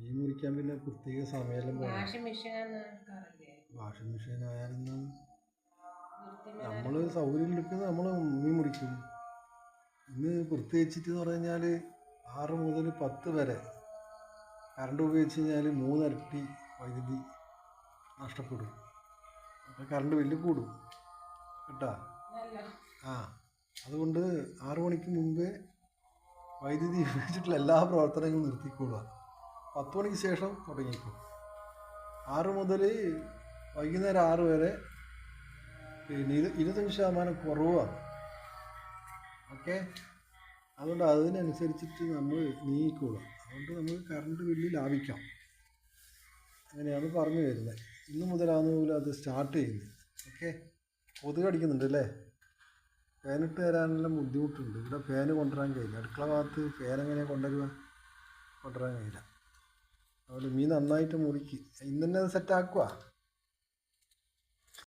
മീൻ മുറിക്കാൻ പിന്നെ പ്രത്യേക സമയമെല്ലാം വേണം. വാഷിംഗ് മെഷീൻ ആയാലും നമ്മൾ സൗകര്യം എടുക്കുന്നത് നമ്മൾ മീൻ മുറിക്കും. ഇന്ന് പ്രത്യേകിച്ചിട്ട് എന്ന് പറഞ്ഞു കഴിഞ്ഞാൽ 6 മുതൽ 10 വരെ കറണ്ട് ഉപയോഗിച്ച് കഴിഞ്ഞാൽ 3 ഇരട്ടി വൈദ്യുതി നഷ്ടപ്പെടും. അപ്പോൾ കറണ്ട് ബില്ല് കൂടും കേട്ടോ. അതുകൊണ്ട് 6 മണിക്ക് മുമ്പേ വൈദ്യുതി ഉപയോഗിച്ചിട്ടുള്ള എല്ലാ പ്രവർത്തനങ്ങളും നിർത്തിക്കൊള്ളുക. 10 മണിക്ക് ശേഷം തുടങ്ങിക്കും. 6 മുതൽ വൈകുന്നേരം 6 വരെ പിന്നെ 25% കുറവാണ്. ഓക്കെ, അതുകൊണ്ട് അതിനനുസരിച്ചിട്ട് നമ്മൾ നീങ്ങിക്കൊള്ളുക. അതുകൊണ്ട് നമുക്ക് കറണ്ട് ബില്ല് ലാഭിക്കാം. അങ്ങനെയാണ് പറഞ്ഞു വരുന്നത്. ഇന്ന് മുതലാണ് പോലും അത് സ്റ്റാർട്ട് ചെയ്യുന്നത്. ഓക്കെ, കൊതുക് അടിക്കുന്നുണ്ട് അല്ലേ? ഫാനിട്ട് തരാനെല്ലാം ബുദ്ധിമുട്ടുണ്ട്. ഇവിടെ ഫാന് കൊണ്ടുവരാൻ കഴിയില്ല. അടുക്കള ഭാഗത്ത് ഫാൻ എങ്ങനെ കൊണ്ടുവരാൻ കഴിയില്ല. അതുകൊണ്ട് മീൻ നന്നായിട്ട് മുറിക്ക്. ഇന്ന് തന്നെ അത് സെറ്റാക്കുക.